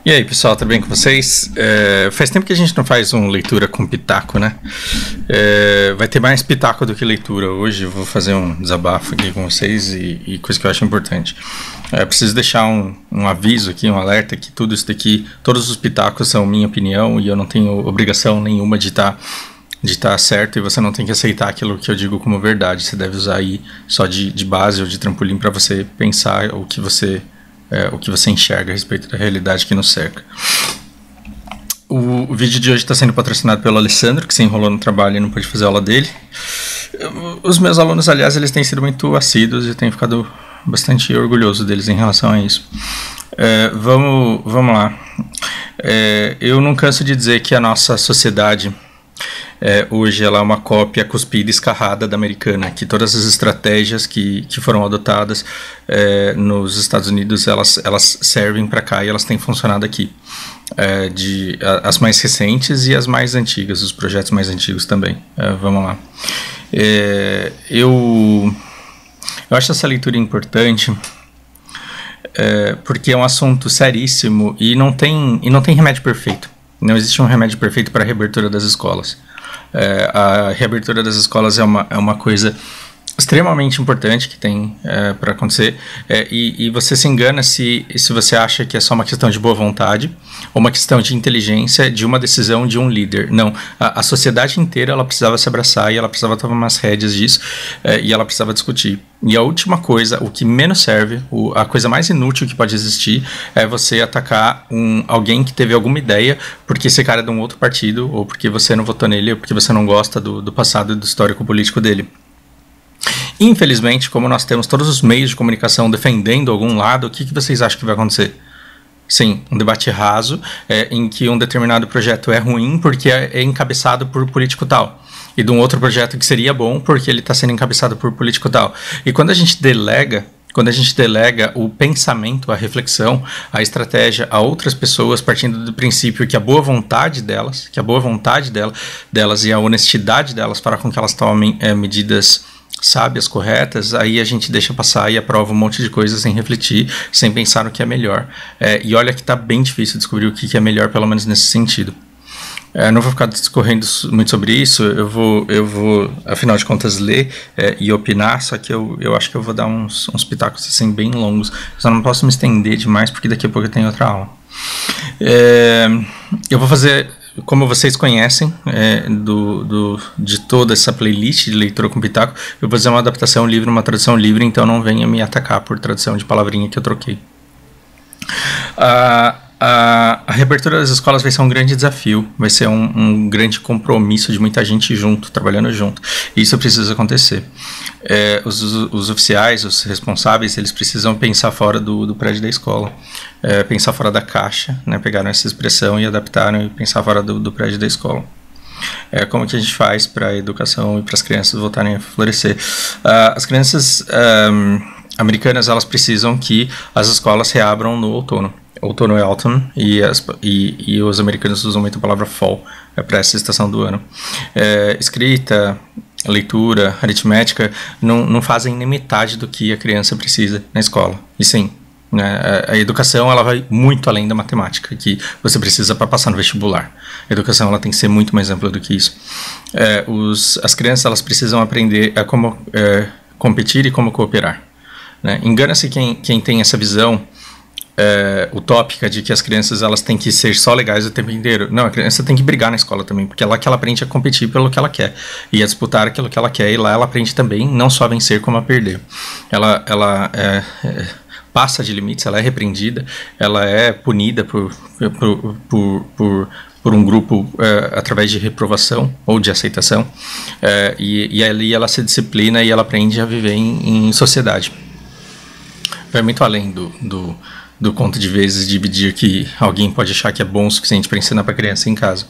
E aí, pessoal, tudo bem com vocês? Faz tempo que a gente não faz uma leitura com pitaco, né? Vai ter mais pitaco do que leitura hoje. Eu vou fazer um desabafo aqui com vocês e coisa que eu acho importante. Preciso deixar um aviso aqui, um alerta, que tudo isso daqui, todos os pitacos são minha opinião e eu não tenho obrigação nenhuma de estar certo, e você não tem que aceitar aquilo que eu digo como verdade. Você deve usar aí só de base ou de trampolim para você pensar o que você enxerga a respeito da realidade que nos cerca. O vídeo de hoje está sendo patrocinado pelo Alessandro, que se enrolou no trabalho e não pôde fazer aula dele. Os meus alunos, aliás, eles têm sido muito assíduos e eu tenho ficado bastante orgulhoso deles em relação a isso. Vamos lá. Eu não canso de dizer que a nossa sociedade hoje ela é uma cópia cuspida e escarrada da americana, que todas as estratégias que foram adotadas nos Estados Unidos, elas servem para cá e elas têm funcionado aqui. As mais recentes e as mais antigas, os projetos mais antigos também. Vamos lá. Eu acho essa leitura importante porque é um assunto seríssimo e não tem remédio perfeito. Não existe um remédio perfeito para a reabertura das escolas. A reabertura das escolas é uma coisa extremamente importante que tem para acontecer, e você se engana se você acha que é só uma questão de boa vontade ou uma questão de inteligência, de uma decisão de um líder. Não, a sociedade inteira ela precisava se abraçar e ela precisava tomar umas rédeas disso, e ela precisava discutir. E a última coisa, o que menos serve, a coisa mais inútil que pode existir é você atacar alguém que teve alguma ideia porque esse cara é de um outro partido, ou porque você não votou nele, ou porque você não gosta do passado e do histórico político dele. Infelizmente, como nós temos todos os meios de comunicação defendendo algum lado, o que vocês acham que vai acontecer? Sim, um debate raso em que um determinado projeto é ruim porque é encabeçado por político tal, e de um outro projeto que seria bom porque ele está sendo encabeçado por político tal. E quando a gente delega o pensamento, a reflexão, a estratégia a outras pessoas, partindo do princípio que a boa vontade delas e a honestidade delas fará com que elas tomem medidas sábias, corretas, aí a gente deixa passar e aprova um monte de coisas sem refletir, sem pensar no que é melhor. E olha que tá bem difícil descobrir o que é melhor, pelo menos nesse sentido. Não vou ficar discorrendo muito sobre isso, eu vou afinal de contas, ler e opinar, só que eu acho que eu vou dar uns pitacos assim bem longos. Só não posso me estender demais, porque daqui a pouco eu tenho outra aula. Eu vou fazer, como vocês conhecem, de toda essa playlist de leitura com pitaco, eu vou fazer uma adaptação livre, uma tradução livre, então não venha me atacar por tradução de palavrinha que eu troquei. A reabertura das escolas vai ser um grande desafio, vai ser um grande compromisso de muita gente junto, trabalhando junto. E isso precisa acontecer. Os oficiais, os responsáveis, eles precisam pensar fora do prédio da escola, pensar fora da caixa, né? Pegaram essa expressão e adaptaram e pensar fora do prédio da escola. Como que a gente faz para a educação e para as crianças voltarem a florescer? As crianças americanas, elas precisam que as escolas reabram no outono. Outono é autumn, e os americanos usam muito a palavra fall para essa estação do ano. Escrita, leitura, aritmética não fazem nem metade do que a criança precisa na escola. E sim, né, a educação ela vai muito além da matemática que você precisa para passar no vestibular. A educação ela tem que ser muito mais ampla do que isso. As crianças elas precisam aprender a como competir e como cooperar, né? Engana-se quem tem essa visão utópica de que as crianças elas têm que ser só legais o tempo inteiro. Não, a criança tem que brigar na escola também, porque é lá que ela aprende a competir pelo que ela quer e a disputar aquilo que ela quer, e lá ela aprende também não só a vencer como a perder. Ela passa de limites, ela é repreendida, ela é punida por um grupo através de reprovação ou de aceitação, e ali ela se disciplina e ela aprende a viver em sociedade. Vai muito além do conto de vezes dividir que alguém pode achar que é bom o suficiente para ensinar para a criança em casa.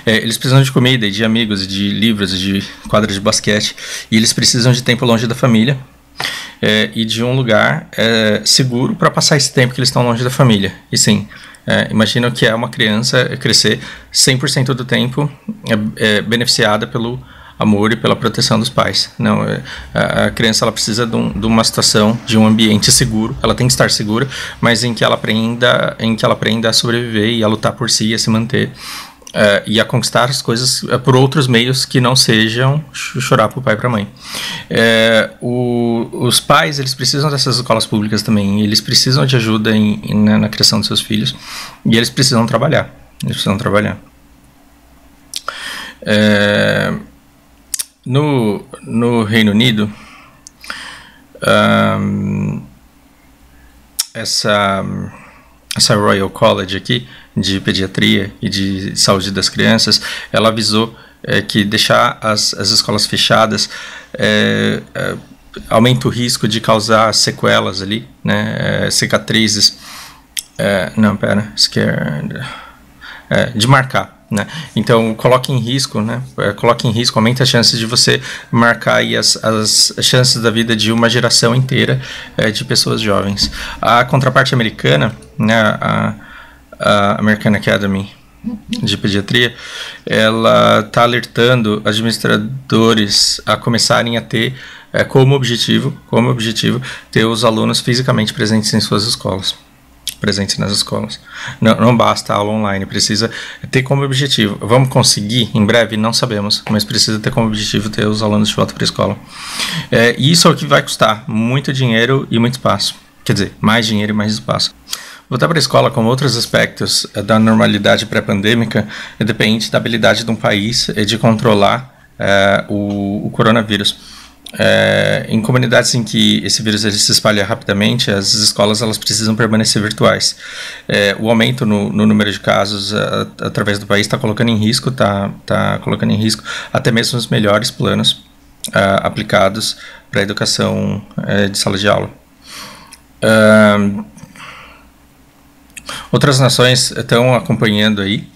Eles precisam de comida, de amigos, de livros, de quadras de basquete, e eles precisam de tempo longe da família, e de um lugar seguro para passar esse tempo que eles estão longe da família. E sim, imagina que é uma criança crescer 100% do tempo beneficiada pelo amor e pela proteção dos pais. Não, a criança ela precisa de uma situação, de um ambiente seguro. Ela tem que estar segura, mas em que ela aprenda a sobreviver e a lutar por si, a se manter. E a conquistar as coisas por outros meios que não sejam chorar para o pai e para a mãe. Os pais, eles precisam dessas escolas públicas também, eles precisam de ajuda na criação dos seus filhos, e eles precisam trabalhar. No Reino Unido, essa Royal College aqui, de pediatria e de saúde das crianças, ela avisou que deixar as escolas fechadas aumenta o risco de causar sequelas ali, né, cicatrizes, de marcar, né? Então coloca em risco, aumenta as chances de você marcar aí as chances da vida de uma geração inteira de pessoas jovens. A contraparte americana, né, a American Academy de Pediatria, ela está alertando administradores a começarem a ter como objetivo ter os alunos fisicamente presentes em suas escolas. Presentes nas escolas. Não basta a aula online, precisa ter como objetivo. Vamos conseguir em breve? Não sabemos, mas precisa ter como objetivo ter os alunos de volta para a escola. E isso é o que vai custar muito dinheiro e muito espaço. Quer dizer, mais dinheiro e mais espaço. Voltar para a escola, como outros aspectos da normalidade pré-pandêmica, depende da habilidade de um país de controlar o coronavírus. Em comunidades em que esse vírus ele se espalha rapidamente, as escolas elas precisam permanecer virtuais. O aumento no número de casos através do país está colocando em risco, até mesmo os melhores planos aplicados para a educação de sala de aula. Outras nações estão acompanhando aí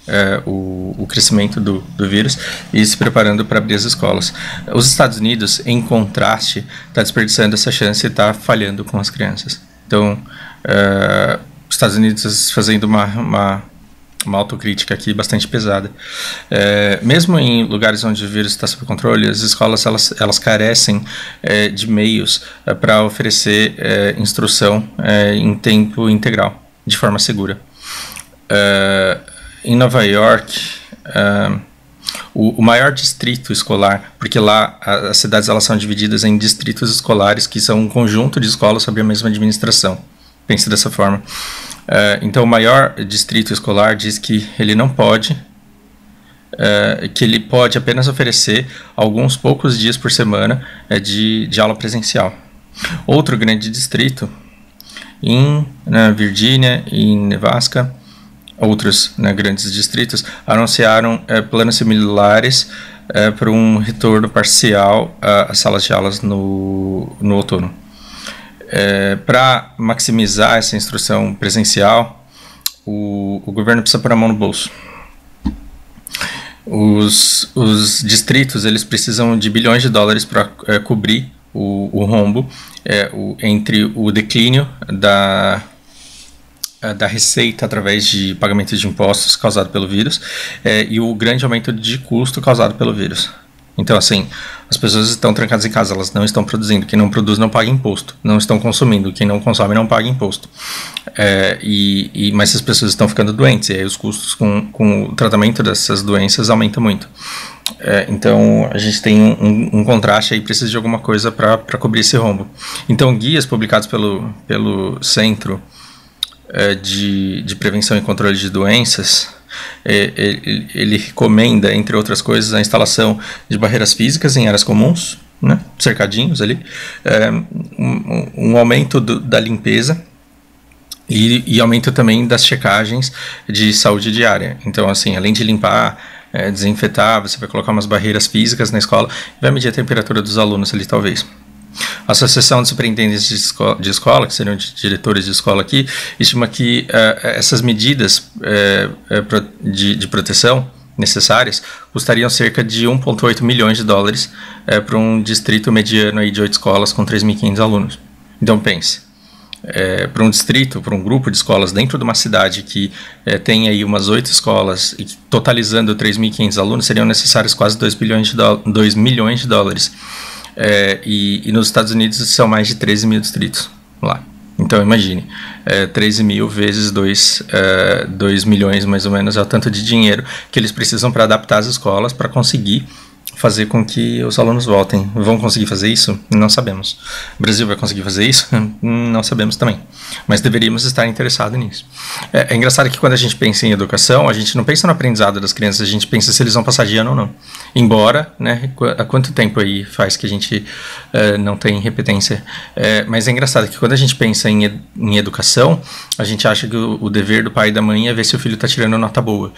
o crescimento do vírus e se preparando para abrir as escolas. Os Estados Unidos, em contraste, está desperdiçando essa chance e está falhando com as crianças. Então, os Estados Unidos fazendo uma autocrítica aqui bastante pesada. Mesmo em lugares onde o vírus está sob controle, as escolas elas carecem de meios para oferecer instrução em tempo integral, de forma segura. Em Nova York, o maior distrito escolar, porque lá as cidades elas são divididas em distritos escolares, que são um conjunto de escolas sob a mesma administração. Pense dessa forma. Então, o maior distrito escolar diz que ele não pode, que ele pode apenas oferecer alguns poucos dias por semana de aula presencial. Outro grande distrito, na Virgínia e em Nebraska, outros grandes distritos, anunciaram planos similares para um retorno parcial às salas de aulas no outono. Para maximizar essa instrução presencial, o governo precisa pôr a mão no bolso. Os distritos eles precisam de bilhões de dólares para cobrir o rombo entre o declínio da receita através de pagamento de impostos causado pelo vírus e o grande aumento de custo causado pelo vírus. Então, assim, as pessoas estão trancadas em casa, elas não estão produzindo. Quem não produz não paga imposto. Não estão consumindo. Quem não consome não paga imposto. Mas as pessoas estão ficando doentes, e aí os custos com o tratamento dessas doenças aumentam muito. Então, a gente tem um contraste aí, precisa de alguma coisa para cobrir esse rombo. Então, guias publicados pelo Centro de Prevenção e Controle de Doenças, ele recomenda, entre outras coisas, a instalação de barreiras físicas em áreas comuns, né, cercadinhos ali, um aumento da limpeza e aumento também das checagens de saúde diária. Então, assim, além de limpar, desinfetar, você vai colocar umas barreiras físicas na escola e vai medir a temperatura dos alunos ali, talvez. A Associação de Superintendentes de Escola, que seriam diretores de escola aqui, estima que essas medidas de proteção necessárias custariam cerca de 1,8 milhões de dólares para um distrito mediano aí de 8 escolas com 3.500 alunos. Então pense, para um distrito, para um grupo de escolas dentro de uma cidade que tem aí umas 8 escolas e totalizando 3.500 alunos, seriam necessários quase 2 milhões de dólares. E nos Estados Unidos são mais de 13 mil distritos lá. Então imagine, 13 mil vezes 2 milhões mais ou menos é o tanto de dinheiro que eles precisam para adaptar as escolas para conseguir fazer com que os alunos voltem. Vão conseguir fazer isso? Não sabemos. O Brasil vai conseguir fazer isso? Não sabemos também. Mas deveríamos estar interessados nisso. É engraçado que quando a gente pensa em educação, a gente não pensa no aprendizado das crianças, a gente pensa se eles vão passar de ano ou não. Embora, né, há quanto tempo aí faz que a gente não tem repetência? Mas é engraçado que quando a gente pensa em educação, a gente acha que o dever do pai e da mãe é ver se o filho está tirando nota boa.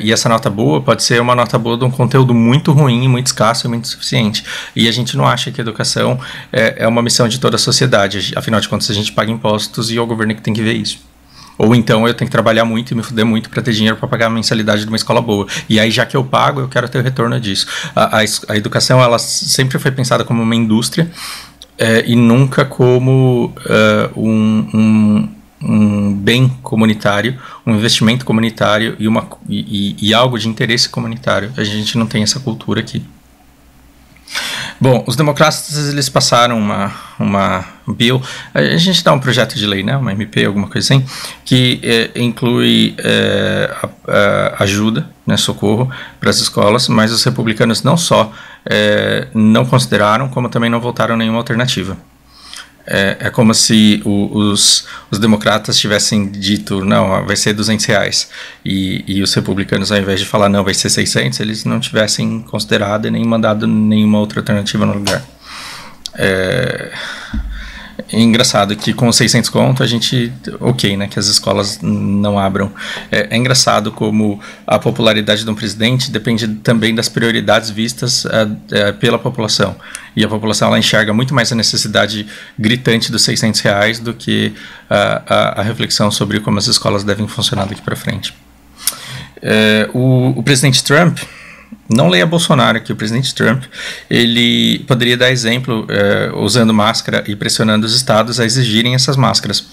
E essa nota boa pode ser uma nota boa de um conteúdo muito ruim, muito escasso e muito insuficiente. E a gente não acha que a educação é uma missão de toda a sociedade. Afinal de contas, a gente paga impostos e é o governo que tem que ver isso. Ou então eu tenho que trabalhar muito e me fuder muito para ter dinheiro para pagar a mensalidade de uma escola boa. E aí, já que eu pago, eu quero ter o retorno disso. A educação, ela sempre foi pensada como uma indústria e nunca como um bem comunitário, um investimento comunitário e algo de interesse comunitário. A gente não tem essa cultura aqui. Bom, os democratas, eles passaram uma bill, a gente dá um projeto de lei, né, uma MP, alguma coisa assim, que inclui ajuda, né, socorro para as escolas, mas os republicanos não só não consideraram, como também não votaram nenhuma alternativa. É como se os democratas tivessem dito, não, vai ser R$200, e os republicanos, ao invés de falar, não, vai ser 600, eles não tivessem considerado e nem mandado nenhuma outra alternativa no lugar. É engraçado que com 600 conto a gente, ok, né, que as escolas não abram. É engraçado como a popularidade de um presidente depende também das prioridades vistas pela população. E a população, ela enxerga muito mais a necessidade gritante dos R$600 do que a reflexão sobre como as escolas devem funcionar daqui para frente. O presidente Trump, não leia Bolsonaro aqui, o presidente Trump, ele poderia dar exemplo usando máscara e pressionando os estados a exigirem essas máscaras.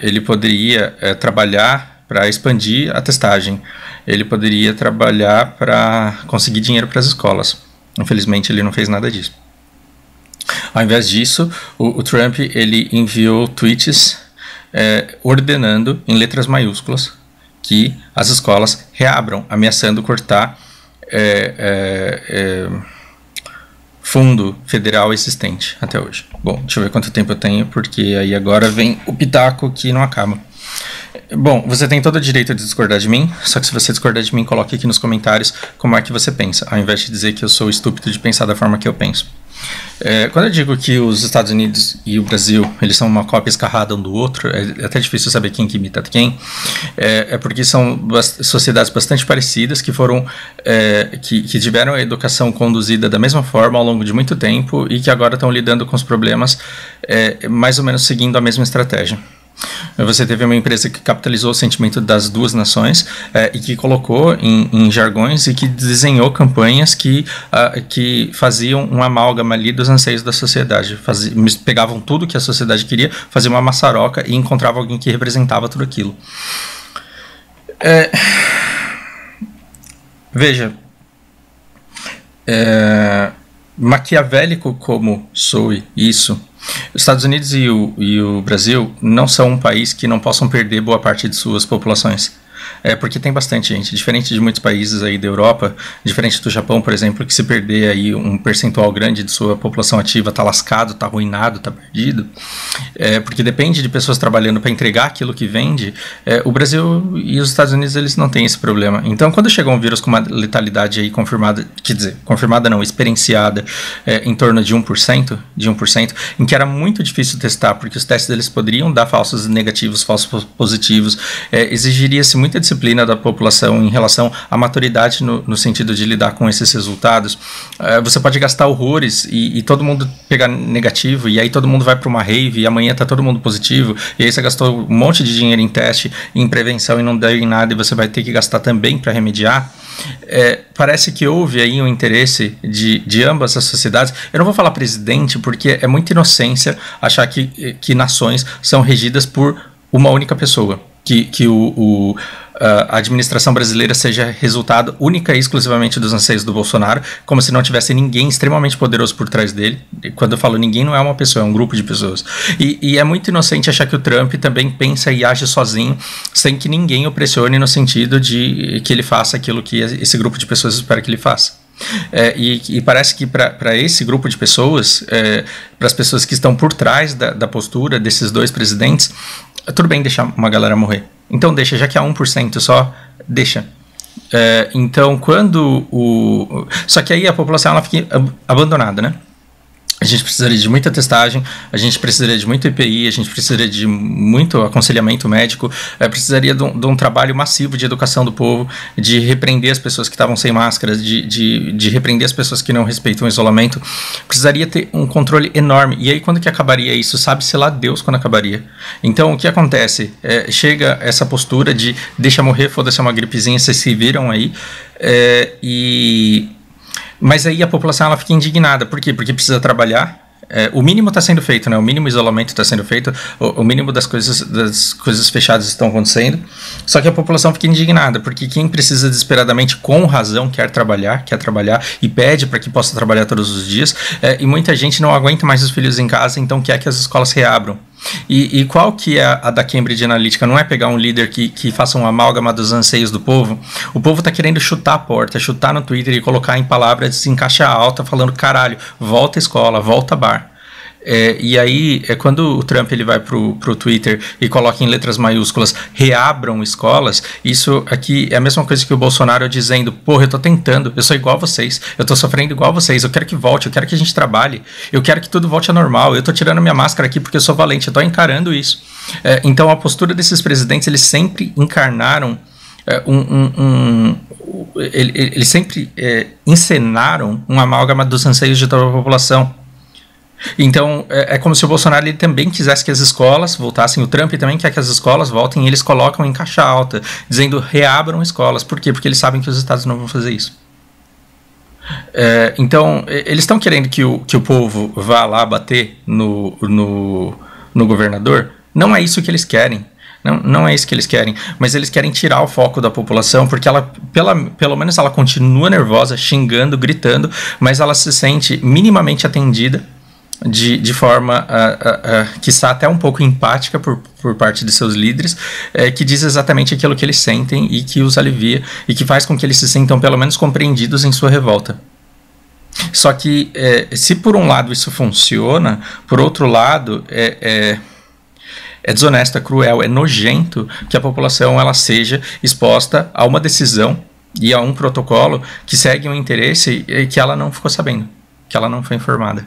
Ele poderia trabalhar para expandir a testagem, ele poderia trabalhar para conseguir dinheiro para as escolas. Infelizmente, ele não fez nada disso. Ao invés disso, o Trump, ele enviou tweets ordenando, em letras maiúsculas, que as escolas reabram, ameaçando cortar fundo federal existente até hoje. Bom, deixa eu ver quanto tempo eu tenho, porque aí agora vem o pitaco que não acaba. Bom, você tem todo o direito de discordar de mim, só que se você discordar de mim, coloque aqui nos comentários como é que você pensa, ao invés de dizer que eu sou estúpido de pensar da forma que eu penso. Quando eu digo que os Estados Unidos e o Brasil, eles são uma cópia escarrada um do outro, é até difícil saber quem que imita quem, porque são sociedades bastante parecidas que foram, que tiveram a educação conduzida da mesma forma ao longo de muito tempo e que agora estão lidando com os problemas mais ou menos seguindo a mesma estratégia. Você teve uma empresa que capitalizou o sentimento das duas nações e que colocou em jargões e que desenhou campanhas que faziam uma amálgama ali dos anseios da sociedade. Pegavam tudo que a sociedade queria, faziam uma maçaroca e encontravam alguém que representava tudo aquilo. Veja, maquiavélico como soe isso, os Estados Unidos e o Brasil não são um país que não possam perder boa parte de suas populações. Porque tem bastante gente, diferente de muitos países aí da Europa, diferente do Japão, por exemplo, que se perder aí um percentual grande de sua população ativa, tá lascado, tá arruinado, tá perdido, porque depende de pessoas trabalhando para entregar aquilo que vende. O Brasil e os Estados Unidos, eles não têm esse problema. Então, quando chega um vírus com uma letalidade aí confirmada, quer dizer, confirmada não, experienciada, em torno de 1%, em que era muito difícil testar, porque os testes deles poderiam dar falsos negativos, falsos positivos, exigiria-se muito muita disciplina da população em relação à maturidade no sentido de lidar com esses resultados, você pode gastar horrores e todo mundo pegar negativo, e aí todo mundo vai para uma rave e amanhã tá todo mundo positivo, e aí você gastou um monte de dinheiro em teste, em prevenção e não deu em nada, e você vai ter que gastar também para remediar. Parece que houve aí um interesse de ambas as sociedades. Eu não vou falar presidente, porque é muita inocência achar que nações são regidas por uma única pessoa, que a administração brasileira seja resultado única e exclusivamente dos anseios do Bolsonaro, como se não tivesse ninguém extremamente poderoso por trás dele. E quando eu falo ninguém, não é uma pessoa, é um grupo de pessoas. E é muito inocente achar que o Trump também pensa e age sozinho, sem que ninguém o pressione no sentido de que ele faça aquilo que esse grupo de pessoas espera que ele faça. E parece que para esse grupo de pessoas, para as pessoas que estão por trás da postura desses dois presidentes, tudo bem deixar uma galera morrer. Então deixa, já que é 1% só, deixa. Então quando só que aí a população ela fica abandonada, né? A gente precisaria de muita testagem, a gente precisaria de muito EPI, a gente precisaria de muito aconselhamento médico, precisaria de um trabalho massivo de educação do povo, de repreender as pessoas que estavam sem máscaras, de repreender as pessoas que não respeitam o isolamento. Precisaria ter um controle enorme. E aí quando que acabaria isso? Sabe-se lá Deus quando acabaria. Então o que acontece? Chega essa postura de deixa morrer, foda-se, é uma gripezinha, vocês se viram aí, mas aí a população ela fica indignada. Por quê? Porque precisa trabalhar. O mínimo está sendo feito, né? O mínimo isolamento está sendo feito, o mínimo das coisas fechadas estão acontecendo. Só que a população fica indignada, porque quem precisa desesperadamente, com razão, quer trabalhar e pede para que possa trabalhar todos os dias. E muita gente não aguenta mais os filhos em casa, então quer que as escolas reabram. E qual que é a da Cambridge Analytica? Não é pegar um líder que faça um amálgama dos anseios do povo. O povo tá querendo chutar a porta, chutar no Twitter e colocar em palavras em caixa alta, falando, caralho, volta à escola, volta bar. E aí, quando o Trump ele vai pro Twitter e coloca em letras maiúsculas, reabram escolas, isso aqui é a mesma coisa que o Bolsonaro dizendo, porra, eu tô tentando, eu sou igual a vocês, eu tô sofrendo igual a vocês, eu quero que volte, eu quero que a gente trabalhe, eu quero que tudo volte a normal, eu tô tirando minha máscara aqui porque eu sou valente, eu tô encarando isso. Então a postura desses presidentes, eles sempre encarnaram eles sempre encenaram um amálgama dos anseios de toda a população. Então, é como se o Bolsonaro ele também quisesse que as escolas voltassem, o Trump também quer que as escolas voltem, e eles colocam em caixa alta, dizendo reabram escolas. Por quê? Porque eles sabem que os estados não vão fazer isso. Então, eles estão querendo que o povo vá lá bater no governador. Não é isso que eles querem. Não é isso que eles querem, mas eles querem tirar o foco da população, porque ela, pelo menos ela continua nervosa, xingando, gritando, mas ela se sente minimamente atendida, de forma que está até um pouco empática por parte de seus líderes, que diz exatamente aquilo que eles sentem e que os alivia e que faz com que eles se sintam pelo menos compreendidos em sua revolta. Só que se por um lado isso funciona, por outro lado é desonesto, é cruel, é nojento que a população ela seja exposta a uma decisão e a um protocolo que segue um interesse que ela não ficou sabendo, que ela não foi informada.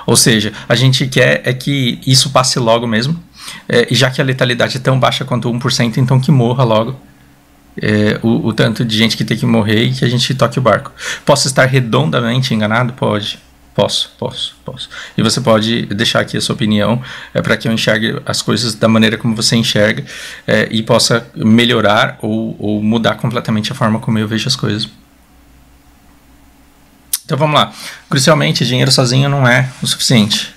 Ou seja, a gente quer que isso passe logo mesmo, e já que a letalidade é tão baixa quanto 1%, então que morra logo o tanto de gente que tem que morrer e que a gente toque o barco. Posso estar redondamente enganado? Pode. Posso. E você pode deixar aqui a sua opinião para que eu enxergue as coisas da maneira como você enxerga e possa melhorar ou mudar completamente a forma como eu vejo as coisas. Então vamos lá. Crucialmente, dinheiro sozinho não é o suficiente.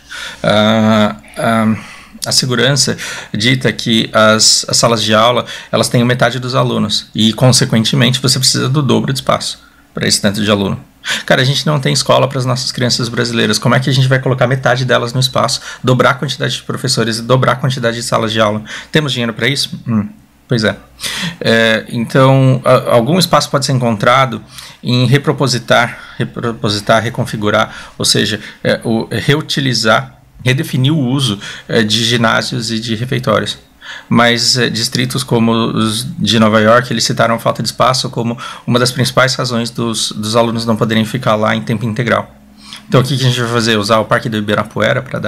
A segurança dita que as salas de aula elas têm metade dos alunos e, consequentemente, você precisa do dobro de espaço para esse tanto de aluno. Cara, a gente não tem escola para as nossas crianças brasileiras. Como é que a gente vai colocar metade delas no espaço, dobrar a quantidade de professores e dobrar a quantidade de salas de aula? Temos dinheiro para isso? Pois é. Então, algum espaço pode ser encontrado em repropositar, reconfigurar, ou seja, reutilizar, redefinir o uso de ginásios e de refeitórios. Mas distritos como os de Nova York, eles citaram a falta de espaço como uma das principais razões dos alunos não poderem ficar lá em tempo integral. Então, o que a gente vai fazer? Usar o Parque do Ibirapuera para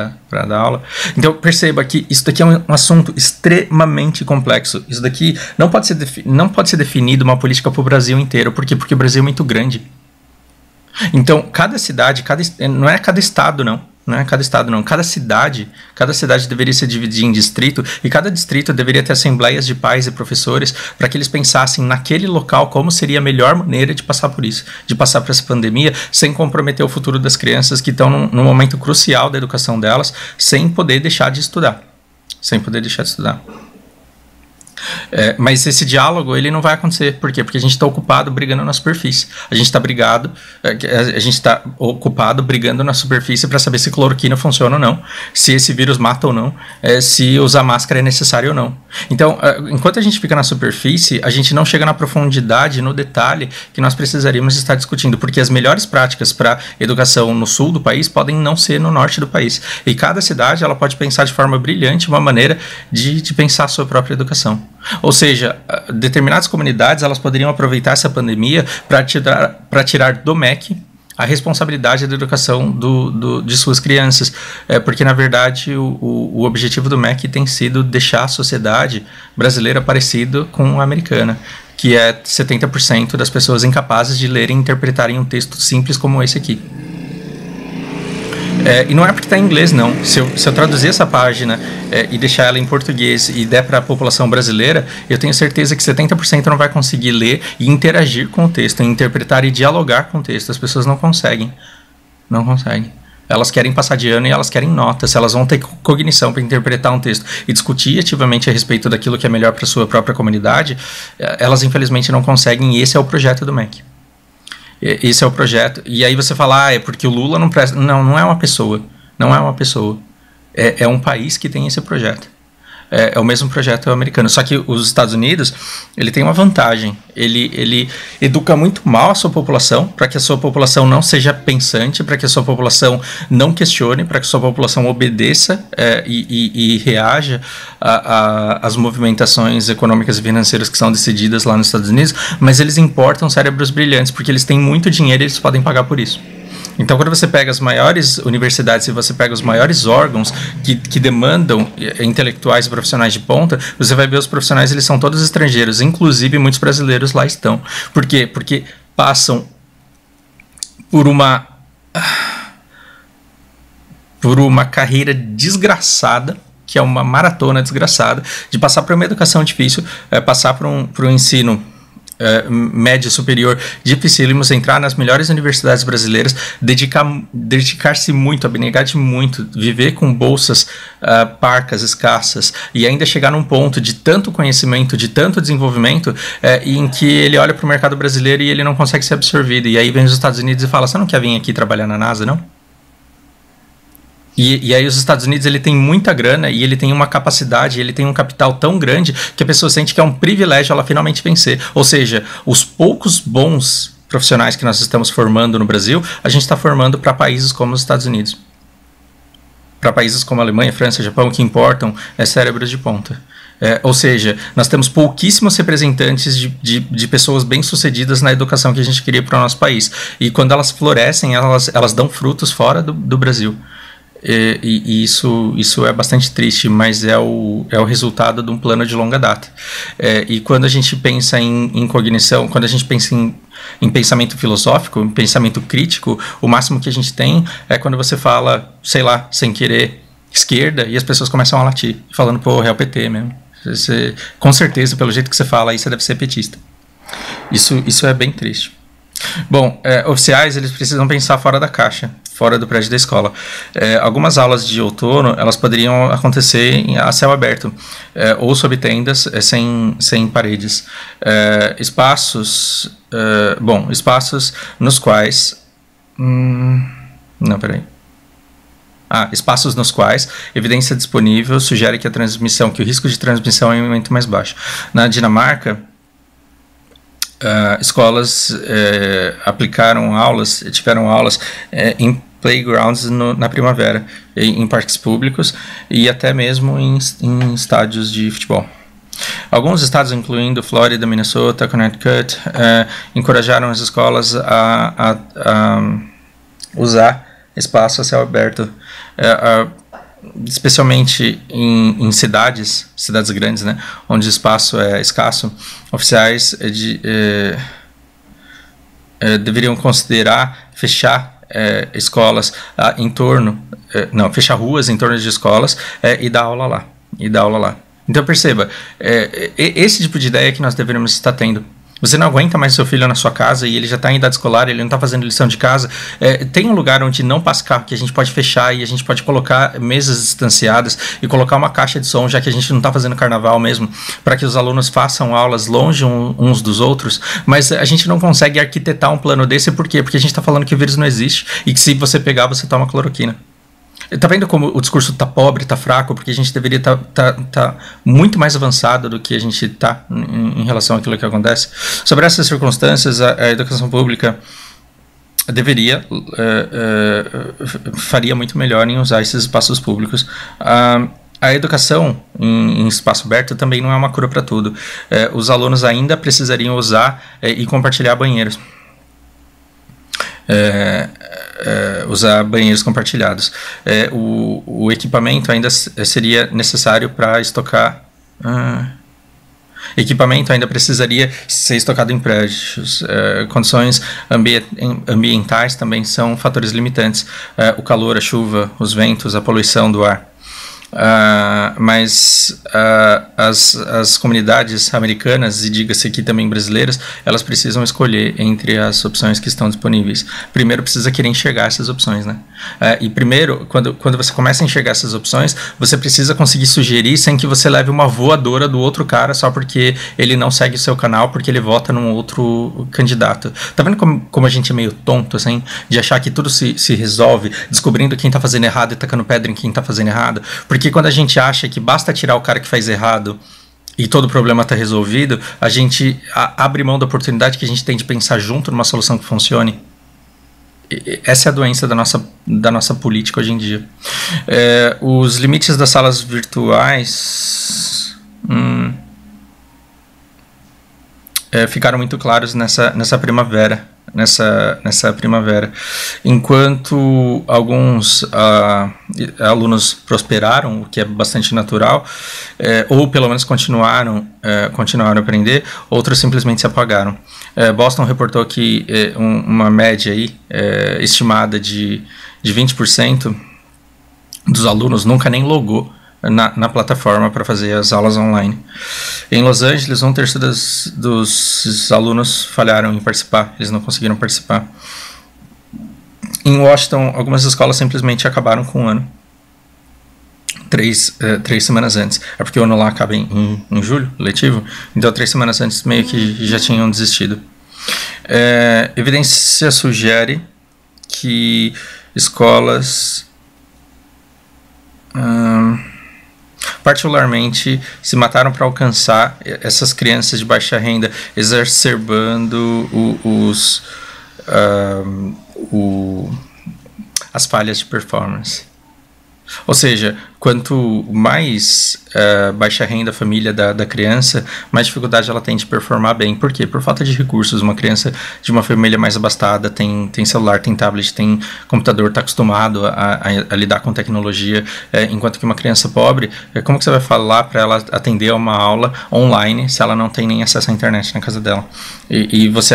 dar aula? Então, perceba que isso daqui é um assunto extremamente complexo. Isso daqui não pode ser definido uma política para o Brasil inteiro. Por quê? Porque o Brasil é muito grande. Então, cada cidade, não é cada estado, não. Não é cada estado, não. Cada cidade deveria se dividir em distrito, e cada distrito deveria ter assembleias de pais e professores para que eles pensassem naquele local como seria a melhor maneira de passar por isso, de passar por essa pandemia, sem comprometer o futuro das crianças que estão num momento crucial da educação delas, sem poder deixar de estudar. Mas esse diálogo ele não vai acontecer. Por quê? Porque a gente está ocupado brigando na superfície. A gente está ocupado brigando na superfície para saber se cloroquina funciona ou não, se esse vírus mata ou não, se usar máscara é necessário ou não. Então, enquanto a gente fica na superfície, a gente não chega na profundidade, no detalhe que nós precisaríamos estar discutindo, porque as melhores práticas para educação no sul do país podem não ser no norte do país. E cada cidade ela pode pensar de forma brilhante uma maneira de pensar a sua própria educação. Ou seja, determinadas comunidades elas poderiam aproveitar essa pandemia para tirar do MEC a responsabilidade da educação de suas crianças, porque na verdade o objetivo do MEC tem sido deixar a sociedade brasileira parecida com a americana, que é 70% das pessoas incapazes de lerem e interpretarem um texto simples como esse aqui. E não é porque está em inglês, não. Se eu traduzir essa página e deixar ela em português e der para a população brasileira, eu tenho certeza que 70% não vai conseguir ler e interagir com o texto, interpretar e dialogar com o texto. As pessoas não conseguem. Não conseguem. Elas querem passar de ano e elas querem notas. Elas vão ter cognição para interpretar um texto e discutir ativamente a respeito daquilo que é melhor para a sua própria comunidade. Elas, infelizmente, não conseguem, e esse é o projeto do MEC. Esse é o projeto. E aí você fala, é porque o Lula não presta. Não, não é uma pessoa. Não é uma pessoa. É um país que tem esse projeto. É o mesmo projeto americano. Só que os Estados Unidos, ele tem uma vantagem. Ele educa muito mal a sua população, para que a sua população não seja pensante, para que a sua população não questione, para que a sua população obedeça e reaja às movimentações econômicas e financeiras que são decididas lá nos Estados Unidos, mas eles importam cérebros brilhantes, porque eles têm muito dinheiro e eles podem pagar por isso. Então, quando você pega as maiores universidades e você pega os maiores órgãos que demandam intelectuais e profissionais de ponta, você vai ver os profissionais, eles são todos estrangeiros, inclusive muitos brasileiros lá estão. Por quê? Porque passam por uma carreira desgraçada, que é uma maratona desgraçada, de passar por uma educação difícil, passar por um ensino médio superior dificílimos, entrar nas melhores universidades brasileiras, dedicar-se muito, abnegar-se muito, viver com bolsas parcas, escassas, e ainda chegar num ponto de tanto conhecimento, de tanto desenvolvimento, em que ele olha para o mercado brasileiro e ele não consegue ser absorvido, e aí vem os Estados Unidos e fala, você não quer vir aqui trabalhar na NASA, não? E aí os Estados Unidos ele tem muita grana e ele tem uma capacidade, ele tem um capital tão grande que a pessoa sente que é um privilégio ela finalmente vencer. Ou seja, os poucos bons profissionais que nós estamos formando no Brasil, a gente está formando para países como os Estados Unidos. Para países como a Alemanha, França, Japão, que importam cérebros de ponta. Ou seja, nós temos pouquíssimos representantes de pessoas bem-sucedidas na educação que a gente queria para o nosso país. E quando elas florescem, elas dão frutos fora do Brasil. E isso é bastante triste, mas é o resultado de um plano de longa data. E quando a gente pensa em cognição, quando a gente pensa em pensamento filosófico, em pensamento crítico, o máximo que a gente tem é quando você fala, sei lá, sem querer, esquerda, e as pessoas começam a latir, falando, pô, é o PT mesmo. Com certeza, pelo jeito que você fala aí, você deve ser petista. Isso é bem triste. Bom, oficiais, eles precisam pensar fora da caixa, fora do prédio da escola. Algumas aulas de outono, elas poderiam acontecer a céu aberto, ou sob tendas sem paredes. Espaços nos quais... espaços nos quais evidência disponível sugere que o risco de transmissão é muito mais baixo. Na Dinamarca, escolas tiveram aulas em playgrounds na primavera, em parques públicos e até mesmo em estádios de futebol. Alguns estados, incluindo Flórida, Minnesota, Connecticut, encorajaram as escolas a usar espaço a céu aberto, especialmente em cidades grandes, né, onde o espaço é escasso. Oficiais deveriam considerar fechar escolas em torno, fechar ruas em torno de escolas e dar aula lá. Então perceba, esse tipo de ideia que nós deveríamos estar tendo. Você não aguenta mais seu filho na sua casa e ele já está em idade escolar, ele não está fazendo lição de casa. Tem um lugar onde não passa carro que a gente pode fechar e a gente pode colocar mesas distanciadas e colocar uma caixa de som, já que a gente não está fazendo carnaval mesmo, para que os alunos façam aulas longe uns dos outros. Mas a gente não consegue arquitetar um plano desse, por quê? Porque a gente está falando que o vírus não existe e que se você pegar, você toma cloroquina. Tá vendo como o discurso tá pobre, tá fraco? Porque a gente deveria tá muito mais avançado do que a gente tá em relação àquilo que acontece. Sobre essas circunstâncias, a educação pública faria muito melhor em usar esses espaços públicos. A educação em espaço aberto também não é uma cura para tudo. Os alunos ainda precisariam usar e compartilhar banheiros. Usar banheiros compartilhados. O equipamento ainda seria necessário para estocar. Equipamento ainda precisaria ser estocado em prédios. Condições ambientais também são fatores limitantes. O calor, a chuva, os ventos, a poluição do ar. Mas as comunidades americanas, e diga-se aqui também brasileiras, elas precisam escolher entre as opções que estão disponíveis. Primeiro precisa querer enxergar essas opções, né? E primeiro, quando você começa a enxergar essas opções, você precisa conseguir sugerir sem que você leve uma voadora do outro cara só porque ele não segue o seu canal, porque ele vota num outro candidato. Tá vendo como a gente é meio tonto, assim, de achar que tudo se resolve descobrindo quem tá fazendo errado e tacando pedra em quem tá fazendo errado? Porque quando a gente acha que basta tirar o cara que faz errado e todo o problema está resolvido, a gente abre mão da oportunidade que a gente tem de pensar junto numa solução que funcione. Essa é a doença da nossa política hoje em dia. Os limites das salas virtuais ficaram muito claros nessa primavera. Nessa primavera. Enquanto alguns alunos prosperaram, o que é bastante natural, ou pelo menos continuaram a aprender, outros simplesmente se apagaram. Boston reportou que uma média aí, estimada de 20% dos alunos nunca nem logou na plataforma para fazer as aulas online. Em Los Angeles, 1/3 dos alunos falharam em participar, eles não conseguiram participar. Em Washington, algumas escolas simplesmente acabaram com o ano. 3 semanas antes. É porque o ano lá acaba em julho, letivo, então 3 semanas antes meio que já tinham desistido. Evidência sugere que escolas particularmente se mataram para alcançar essas crianças de baixa renda, exacerbando as falhas de performance. Ou seja, quanto mais baixa renda a família da criança, mais dificuldade ela tem de performar bem. Por quê? Por falta de recursos. Uma criança de uma família mais abastada tem celular, tem tablet, tem computador, está acostumado a lidar com tecnologia, enquanto que uma criança pobre, como que você vai falar para ela atender a uma aula online se ela não tem nem acesso à internet na casa dela? E você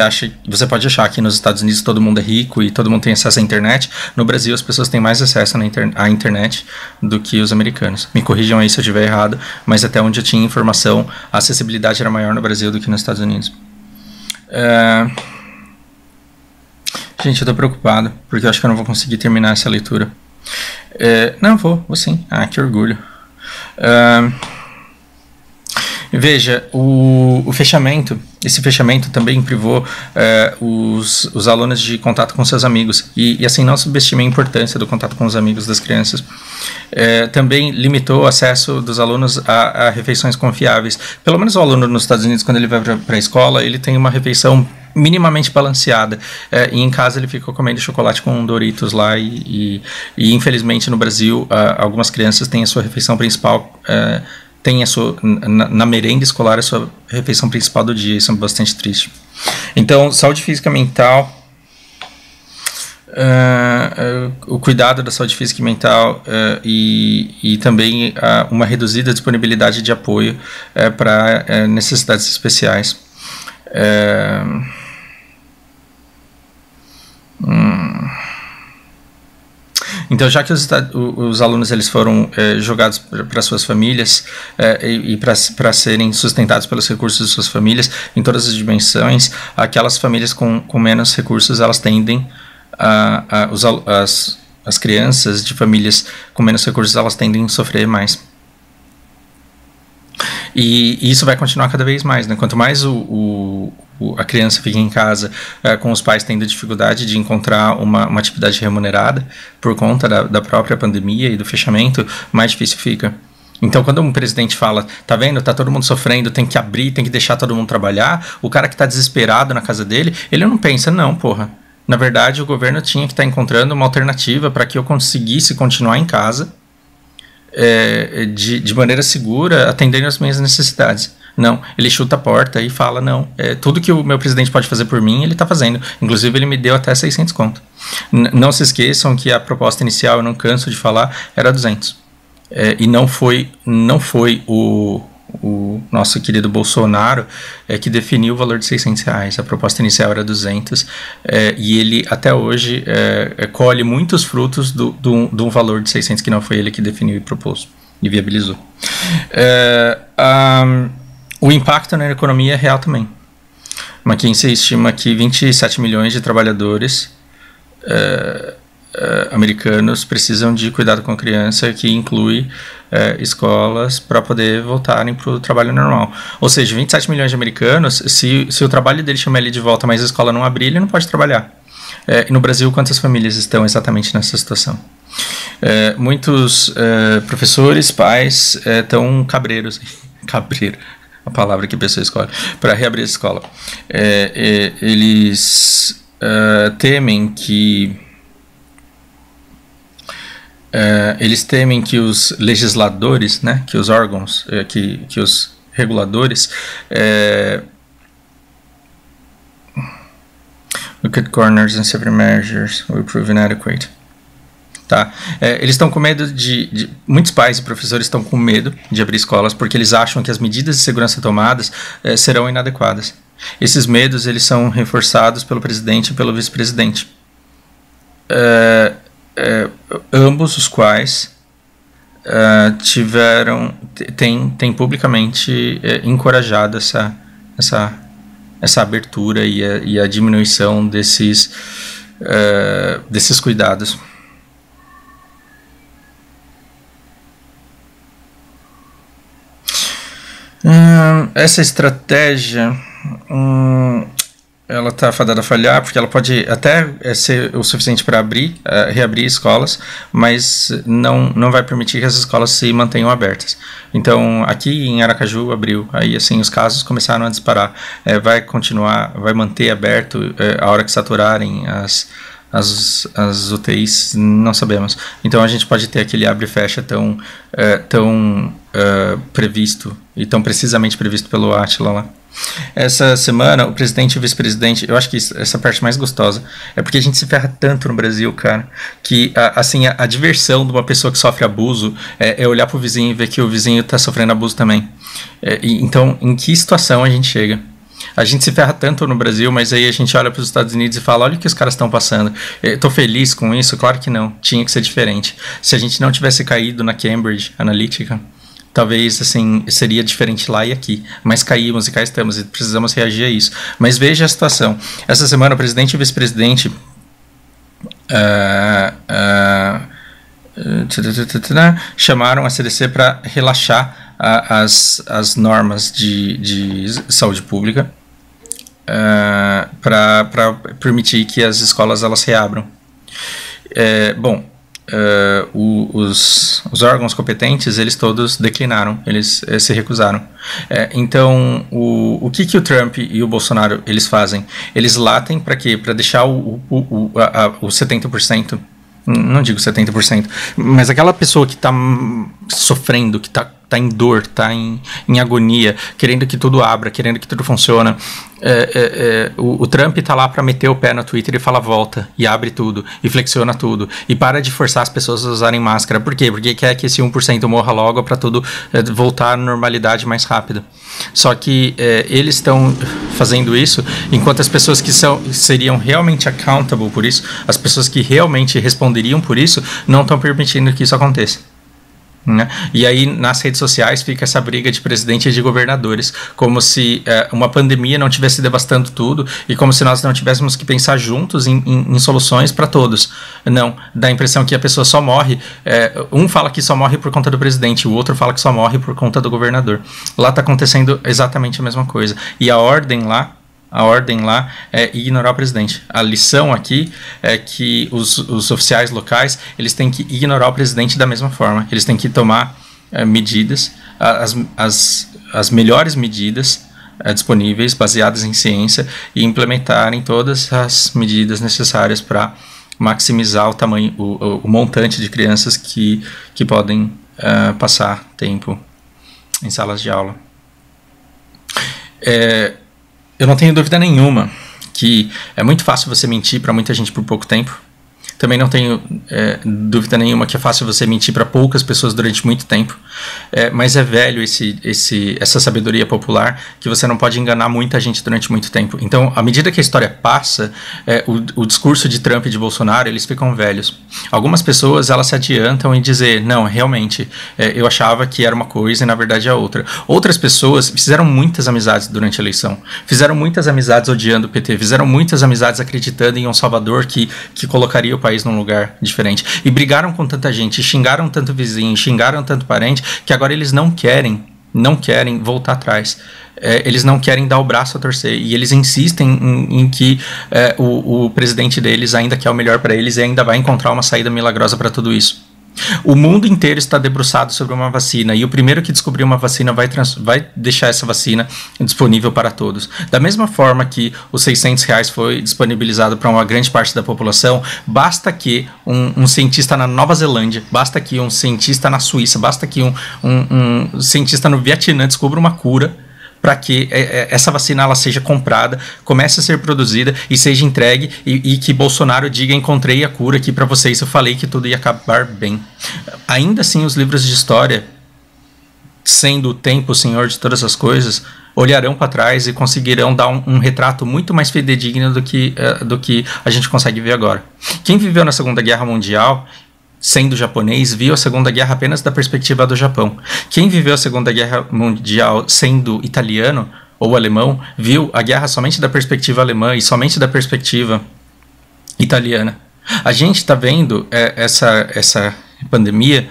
pode achar que nos Estados Unidos todo mundo é rico e todo mundo tem acesso à internet. No Brasil as pessoas têm mais acesso à internet do que os americanos. Me corrijam aí se eu estiver errado, mas até onde eu tinha informação, a acessibilidade era maior no Brasil do que nos Estados Unidos. Gente, eu tô preocupado, porque eu acho que eu não vou conseguir terminar essa leitura. Não, vou sim. Ah, que orgulho. Veja, esse fechamento também privou os alunos de contato com seus amigos, e assim não subestime a importância do contato com os amigos das crianças. Também limitou o acesso dos alunos a refeições confiáveis. Pelo menos o aluno nos Estados Unidos, quando ele vai para a escola, ele tem uma refeição minimamente balanceada, e em casa ele fica comendo chocolate com Doritos lá, e infelizmente no Brasil algumas crianças têm a sua refeição principal, tem na merenda escolar a sua refeição principal do dia. Isso é bastante triste. Então, saúde física e mental o cuidado da saúde física e mental e também uma reduzida disponibilidade de apoio para necessidades especiais. Então, já que os alunos eles foram jogados para suas famílias e para serem sustentados pelos recursos de suas famílias em todas as dimensões, aquelas famílias com menos recursos, elas tendem as crianças de famílias com menos recursos, elas tendem a sofrer mais. E isso vai continuar cada vez mais, né? Quanto mais a criança fica em casa com os pais tendo dificuldade de encontrar uma atividade remunerada por conta da própria pandemia e do fechamento, mais difícil fica. Então, quando um presidente fala, tá vendo, tá todo mundo sofrendo, tem que abrir, tem que deixar todo mundo trabalhar, o cara que tá desesperado na casa dele, ele não pensa, não, porra. Na verdade, o governo tinha que estar encontrando uma alternativa para que eu conseguisse continuar em casa de maneira segura, atendendo às minhas necessidades. Não, ele chuta a porta e fala, não, tudo que o meu presidente pode fazer por mim, ele está fazendo. Inclusive, ele me deu até 600 conto. Não se esqueçam que a proposta inicial, eu não canso de falar, era 200. E não foi o nosso querido Bolsonaro que definiu o valor de R$600. A proposta inicial era 200 e ele até hoje colhe muitos frutos do valor de 600 que não foi ele que definiu e propôs e viabilizou. O impacto na economia é real também. McKinsey estima que 27 milhões de trabalhadores americanos precisam de cuidado com a criança, que inclui escolas para poder voltarem para o trabalho normal. Ou seja, 27 milhões de americanos, se o trabalho dele chama ele de volta, mas a escola não abrir, ele não pode trabalhar. E no Brasil, quantas famílias estão exatamente nessa situação? Muitos professores, pais estão cabreiros. Cabreiro, a palavra que a pessoa escolhe, para reabrir a escola. Eles temem que os legisladores, né, que os órgãos, que os reguladores look at corners and severe measures will prove inadequate. Tá? Eles estão com medo muitos pais e professores estão com medo de abrir escolas porque eles acham que as medidas de segurança tomadas serão inadequadas. Esses medos eles são reforçados pelo presidente e pelo vice-presidente. Ambos os quais têm publicamente encorajado essa abertura e a diminuição desses cuidados. Essa estratégia ela está fadada a falhar, porque ela pode até ser o suficiente para reabrir escolas, mas não vai permitir que as escolas se mantenham abertas. Então, aqui em Aracaju abriu, aí assim os casos começaram a disparar. Vai continuar, vai manter aberto a hora que saturarem as UTIs, não sabemos. Então a gente pode ter aquele abre e fecha tão previsto e tão precisamente previsto pelo Átila lá. Essa semana, o presidente e o vice-presidente, eu acho que essa parte mais gostosa é porque a gente se ferra tanto no Brasil, cara, que assim, a diversão de uma pessoa que sofre abuso é olhar pro vizinho e ver que o vizinho tá sofrendo abuso também. Então, em que situação a gente chega? A gente se ferra tanto no Brasil, mas aí a gente olha para os Estados Unidos e fala, olha o que os caras estão passando. Estou feliz com isso? Claro que não. Tinha que ser diferente. Se a gente não tivesse caído na Cambridge Analytica, talvez assim seria diferente lá e aqui. Mas caímos e cá estamos e precisamos reagir a isso. Mas veja a situação. Essa semana o presidente e o vice-presidente chamaram a CDC para relaxar as normas de saúde pública para permitir que as escolas elas reabram. Os órgãos competentes, eles todos declinaram, eles se recusaram. Então, o que o Trump e o Bolsonaro eles fazem? Eles latem para quê? Para deixar o 70%, não digo 70%, mas aquela pessoa que está sofrendo, que está tá em dor, tá em agonia, querendo que tudo abra, querendo que tudo funcione. O Trump tá lá para meter o pé no Twitter e fala volta, e abre tudo, e flexiona tudo, e para de forçar as pessoas a usarem máscara. Por quê? Porque quer que esse 1% morra logo para tudo voltar à normalidade mais rápido. Só que eles estão fazendo isso enquanto as pessoas que seriam realmente accountable por isso, as pessoas que realmente responderiam por isso, não estão permitindo que isso aconteça. Né? E aí nas redes sociais fica essa briga de presidente e de governadores, como se uma pandemia não tivesse devastando tudo e como se nós não tivéssemos que pensar juntos em soluções para todos. Não, dá a impressão que a pessoa só morre, um fala que só morre por conta do presidente, o outro fala que só morre por conta do governador. Lá está acontecendo exatamente a mesma coisa, e a ordem lá é ignorar o presidente. A lição aqui é que os oficiais locais, eles têm que ignorar o presidente da mesma forma. Eles têm que tomar medidas, as melhores medidas disponíveis, baseadas em ciência, e implementarem todas as medidas necessárias para maximizar o tamanho, o montante de crianças que podem passar tempo em salas de aula. Eu não tenho dúvida nenhuma que é muito fácil você mentir para muita gente por pouco tempo. Também não tenho dúvida nenhuma que é fácil você mentir para poucas pessoas durante muito tempo. Mas é velho essa sabedoria popular que você não pode enganar muita gente durante muito tempo. Então, à medida que a história passa, o discurso de Trump e de Bolsonaro, eles ficam velhos. Algumas pessoas, elas se adiantam em dizer, não, realmente, eu achava que era uma coisa e na verdade é outra. Outras pessoas fizeram muitas amizades durante a eleição. Fizeram muitas amizades odiando o PT. Fizeram muitas amizades acreditando em um Salvador que colocaria o país num lugar diferente, e brigaram com tanta gente, xingaram tanto vizinho, xingaram tanto parente, que agora eles não querem voltar atrás. Eles não querem dar o braço a torcer, e eles insistem em que o presidente deles ainda quer o melhor para eles e ainda vai encontrar uma saída milagrosa para tudo isso. O mundo inteiro está debruçado sobre uma vacina, e o primeiro que descobrir uma vacina vai deixar essa vacina disponível para todos. Da mesma forma que os R$600 foi disponibilizado para uma grande parte da população, basta que um cientista na Nova Zelândia, basta que um cientista na Suíça, basta que um cientista no Vietnã descubra uma cura para que essa vacina ela seja comprada, comece a ser produzida e seja entregue, e que Bolsonaro diga, encontrei a cura aqui para vocês, eu falei que tudo ia acabar bem. Ainda assim, os livros de história, sendo o tempo o senhor de todas as coisas, olharão para trás e conseguirão dar um retrato muito mais fidedigno do que a gente consegue ver agora. Quem viveu na Segunda Guerra Mundial, sendo japonês, viu a Segunda Guerra apenas da perspectiva do Japão. Quem viveu a Segunda Guerra Mundial sendo italiano ou alemão, viu a guerra somente da perspectiva alemã e somente da perspectiva italiana. A gente está vendo essa pandemia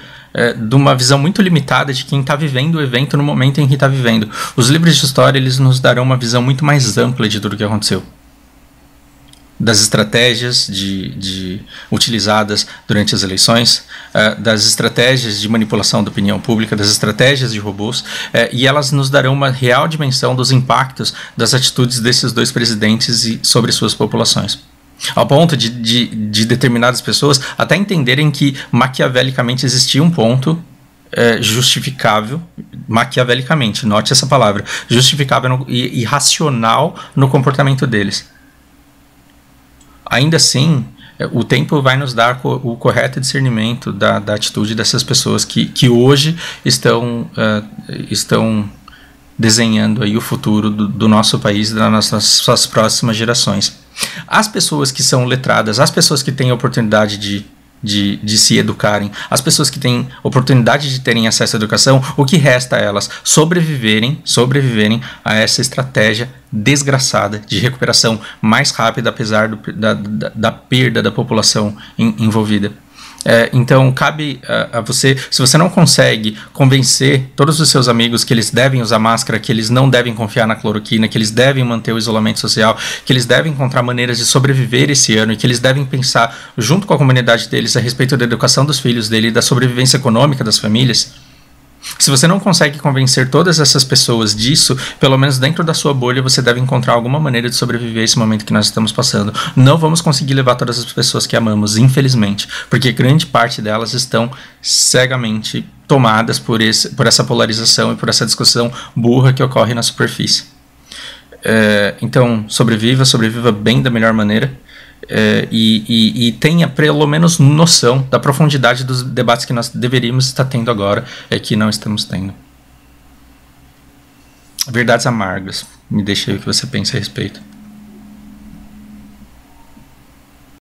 de uma visão muito limitada de quem está vivendo o evento no momento em que está vivendo. Os livros de história, eles nos darão uma visão muito mais ampla de tudo o que aconteceu. Das estratégias utilizadas durante as eleições, das estratégias de manipulação da opinião pública, das estratégias de robôs, e elas nos darão uma real dimensão dos impactos das atitudes desses dois presidentes sobre suas populações. Ao ponto de determinadas pessoas até entenderem que maquiavelicamente existia um ponto justificável, maquiavelicamente, note essa palavra, justificável e racional no comportamento deles. Ainda assim, o tempo vai nos dar o correto discernimento da atitude dessas pessoas que hoje estão desenhando aí o futuro do nosso país e das nossas próximas gerações. As pessoas que são letradas, as pessoas que têm a oportunidade de se educarem, as pessoas que têm oportunidade de terem acesso à educação, o que resta a elas? Sobreviverem a essa estratégia desgraçada de recuperação mais rápida, apesar da perda da população envolvida. Então cabe a você, se você não consegue convencer todos os seus amigos que eles devem usar máscara, que eles não devem confiar na cloroquina, que eles devem manter o isolamento social, que eles devem encontrar maneiras de sobreviver esse ano e que eles devem pensar junto com a comunidade deles a respeito da educação dos filhos dele e da sobrevivência econômica das famílias, Se você não consegue convencer todas essas pessoas disso, pelo menos dentro da sua bolha você deve encontrar alguma maneira de sobreviver a esse momento que nós estamos passando. Não vamos conseguir levar todas as pessoas que amamos, infelizmente, porque grande parte delas estão cegamente tomadas por essa polarização e por essa discussão burra que ocorre na superfície. Então, sobreviva bem da melhor maneira. E tenha pelo menos noção da profundidade dos debates que nós deveríamos estar tendo agora, que não estamos tendo. Verdades amargas. Me deixa aí o que você pensa a respeito.